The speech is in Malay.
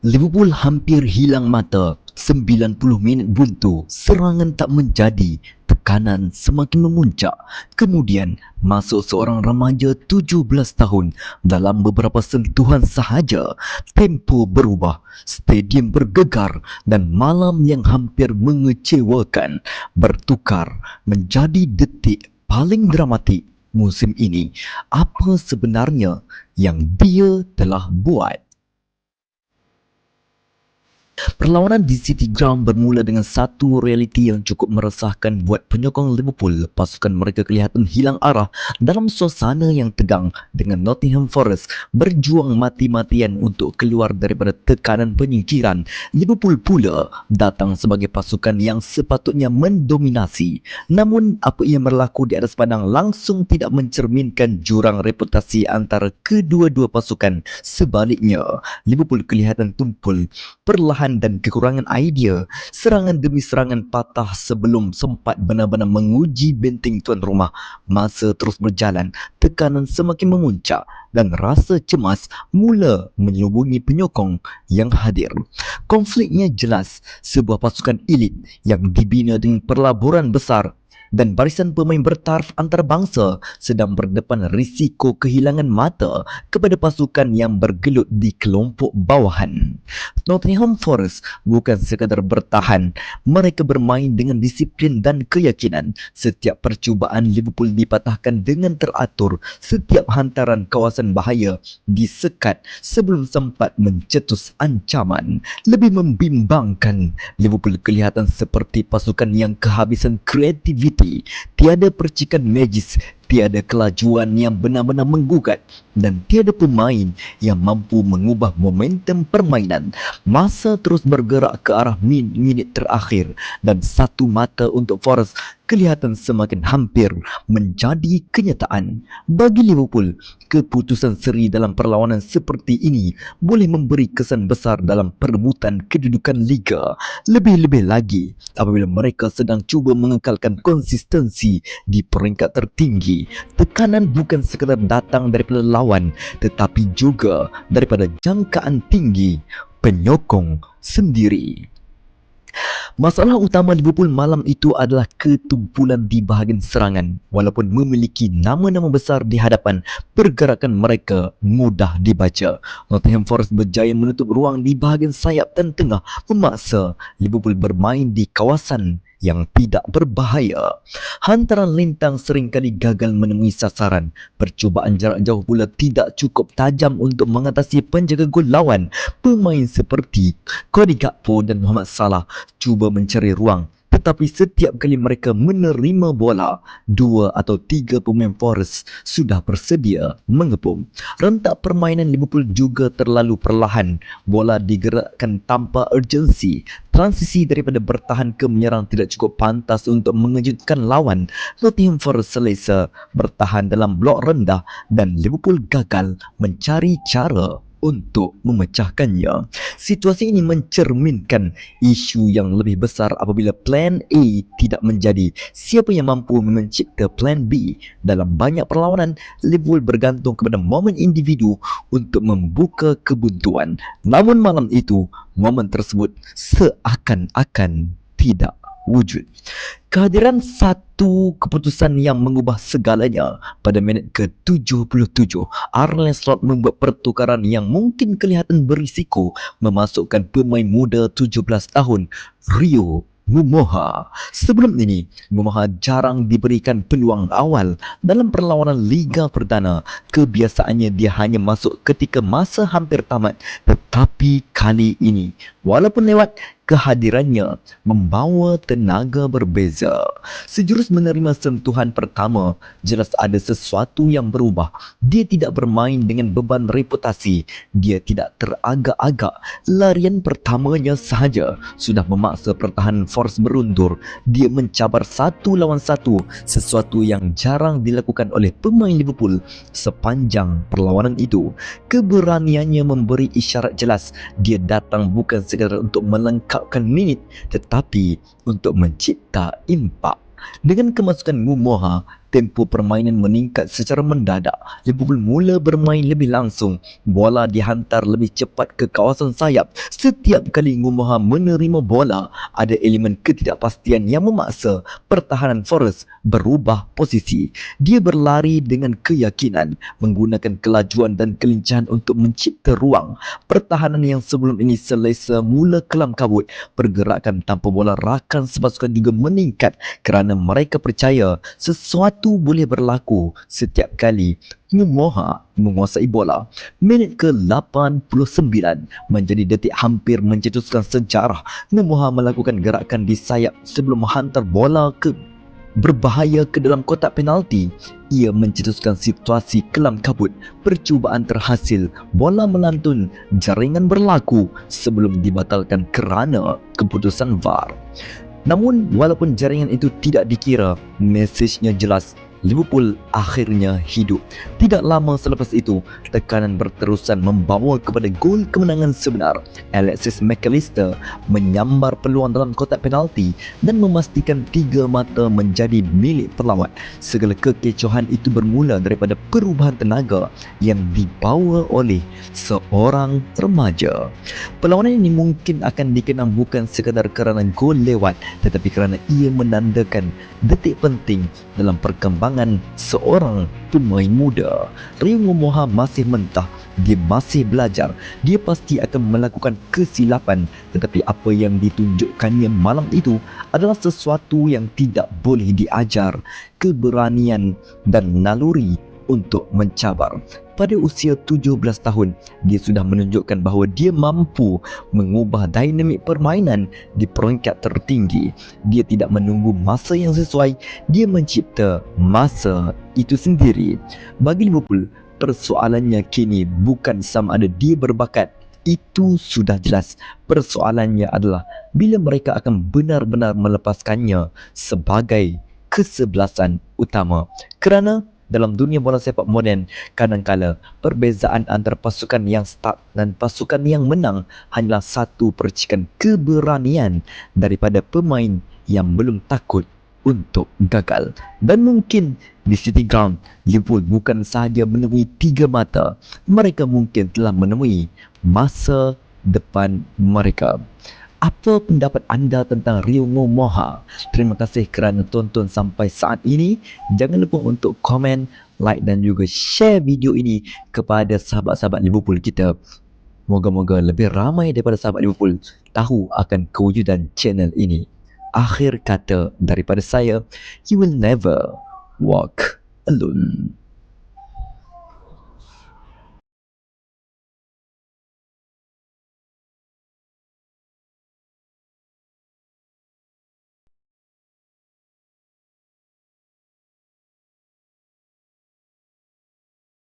Liverpool hampir hilang mata. 90 minit buntu, serangan tak menjadi, tekanan semakin memuncak. Kemudian, masuk seorang remaja 17 tahun. Dalam beberapa sentuhan sahaja, tempo berubah, stadium bergegar dan malam yang hampir mengecewakan bertukar menjadi detik paling dramatik musim ini. Apa sebenarnya yang dia telah buat? Perlawanan di City Ground bermula dengan satu realiti yang cukup meresahkan buat penyokong Liverpool. Pasukan mereka kelihatan hilang arah dalam suasana yang tegang dengan Nottingham Forest berjuang mati-matian untuk keluar daripada tekanan penyingkiran. Liverpool pula datang sebagai pasukan yang sepatutnya mendominasi. Namun apa yang berlaku di atas padang langsung tidak mencerminkan jurang reputasi antara kedua-dua pasukan. Sebaliknya, Liverpool kelihatan tumpul, perlahan dan kekurangan idea. Serangan demi serangan patah sebelum sempat benar-benar menguji benteng tuan rumah. Masa terus berjalan, tekanan semakin memuncak dan rasa cemas mula menyelubungi penyokong yang hadir. Konfliknya jelas, sebuah pasukan elit yang dibina dengan pelaburan besar dan barisan pemain bertaraf antarabangsa sedang berdepan risiko kehilangan mata kepada pasukan yang bergelut di kelompok bawahan. Nottingham Forest bukan sekadar bertahan, mereka bermain dengan disiplin dan keyakinan. Setiap percubaan Liverpool dipatahkan dengan teratur, setiap hantaran kawasan bahaya disekat sebelum sempat mencetus ancaman. Lebih membimbangkan, Liverpool kelihatan seperti pasukan yang kehabisan kreativiti. Tiada percikan magis, tiada kelajuan yang benar-benar menggugat dan tiada pemain yang mampu mengubah momentum permainan. Masa terus bergerak ke arah minit terakhir dan satu mata untuk Forest kelihatan semakin hampir menjadi kenyataan. Bagi Liverpool, keputusan seri dalam perlawanan seperti ini boleh memberi kesan besar dalam perebutan kedudukan Liga. Lebih-lebih lagi apabila mereka sedang cuba mengekalkan konsistensi di peringkat tertinggi. Tekanan bukan sekadar datang daripada lawan, tetapi juga daripada jangkaan tinggi penyokong sendiri. Masalah utama Liverpool malam itu adalah ketumpulan di bahagian serangan. Walaupun memiliki nama-nama besar di hadapan, pergerakan mereka mudah dibaca. Nottingham Forest berjaya menutup ruang di bahagian sayap dan tengah, memaksa Liverpool bermain di kawasan yang tidak berbahaya. Hantaran lintang seringkali gagal menemui sasaran. Percubaan jarak jauh pula tidak cukup tajam untuk mengatasi penjaga gol lawan. Pemain seperti Cody Gakpo dan Mohamed Salah cuba mencari ruang, tetapi setiap kali mereka menerima bola, 2 atau 3 pemain Forest sudah bersedia mengepung. Rentak permainan Liverpool juga terlalu perlahan. Bola digerakkan tanpa urgensi. Transisi daripada bertahan ke menyerang tidak cukup pantas untuk mengejutkan lawan. Nottingham Forest selesa bertahan dalam blok rendah dan Liverpool gagal mencari cara untuk memecahkannya. Situasi ini mencerminkan isu yang lebih besar apabila plan A tidak menjadi. Siapa yang mampu mencipta plan B? Dalam banyak perlawanan, Liverpool bergantung kepada momen individu untuk membuka kebuntuan. Namun malam itu, momen tersebut seakan-akan tidak wujud. Kehadiran satu keputusan yang mengubah segalanya pada minit ke-77, Arne Slot membuat pertukaran yang mungkin kelihatan berisiko, memasukkan pemain muda 17 tahun, Rio Mumoha. Sebelum ini, Mumoha jarang diberikan peluang awal dalam perlawanan Liga Perdana. Kebiasaannya dia hanya masuk ketika masa hampir tamat. Tetapi kali ini, walaupun lewat, kehadirannya membawa tenaga berbeza. Sejurus menerima sentuhan pertama, jelas ada sesuatu yang berubah. Dia tidak bermain dengan beban reputasi. Dia tidak teragak-agak. Larian pertamanya sahaja sudah memaksa pertahanan Forest berundur. Dia mencabar 1 lawan 1, sesuatu yang jarang dilakukan oleh pemain Liverpool sepanjang perlawanan itu. Keberaniannya memberi isyarat jelas. Dia datang bukan sekadar untuk melengkapkan minit, tetapi untuk mencipta impak. Dengan kemasukan Mumoha, tempo permainan meningkat secara mendadak. Liverpool mula bermain lebih langsung. Bola dihantar lebih cepat ke kawasan sayap. Setiap kali Ngumoha menerima bola, ada elemen ketidakpastian yang memaksa pertahanan Forest berubah posisi. Dia berlari dengan keyakinan, menggunakan kelajuan dan kelincahan untuk mencipta ruang. Pertahanan yang sebelum ini selesa mula kelam kabut. Pergerakan tanpa bola rakan sepasukan juga meningkat kerana mereka percaya sesuatu boleh berlaku setiap kali Ngumoha menguasai bola. Minit ke-89 menjadi detik hampir mencetuskan sejarah. Ngumoha melakukan gerakan di sayap sebelum menghantar bola berbahaya ke dalam kotak penalti. Ia mencetuskan situasi kelam kabut. Percubaan terhasil, bola melantun, jaringan berlaku sebelum dibatalkan kerana keputusan VAR. Namun walaupun jaringan itu tidak dikira, mesejnya jelas. Liverpool akhirnya hidup. Tidak lama selepas itu, tekanan berterusan membawa kepada gol kemenangan sebenar. Alexis McAllister menyambar peluang dalam kotak penalti dan memastikan 3 mata menjadi milik pelawat. Segala kekecohan itu bermula daripada perubahan tenaga yang dibawa oleh seorang remaja. Perlawanan ini mungkin akan dikenang bukan sekadar kerana gol lewat, tetapi kerana ia menandakan detik penting dalam perkembangan seorang pemain muda. Rio Ngumoha masih mentah, dia masih belajar, dia pasti akan melakukan kesilapan, tetapi apa yang ditunjukkannya malam itu adalah sesuatu yang tidak boleh diajar, keberanian dan naluri untuk mencabar. Pada usia 17 tahun, dia sudah menunjukkan bahawa dia mampu mengubah dinamik permainan di peringkat tertinggi. Dia tidak menunggu masa yang sesuai, dia mencipta masa itu sendiri. Bagi Liverpool, persoalannya kini bukan sama ada dia berbakat. Itu sudah jelas. Persoalannya adalah bila mereka akan benar-benar melepaskannya sebagai kesebelasan utama. Kerana dalam dunia bola sepak moden, kadangkala perbezaan antara pasukan yang start dan pasukan yang menang hanyalah satu percikan keberanian daripada pemain yang belum takut untuk gagal. Dan mungkin di City Ground, Liverpool bukan sahaja menemui 3 mata, mereka mungkin telah menemui masa depan mereka. Apa pendapat anda tentang Rio Ngumoha? Terima kasih kerana tonton sampai saat ini. Jangan lupa untuk komen, like dan juga share video ini kepada sahabat-sahabat Liverpool kita. Moga-moga lebih ramai daripada sahabat Liverpool tahu akan kewujudan channel ini. Akhir kata daripada saya, you will never walk alone.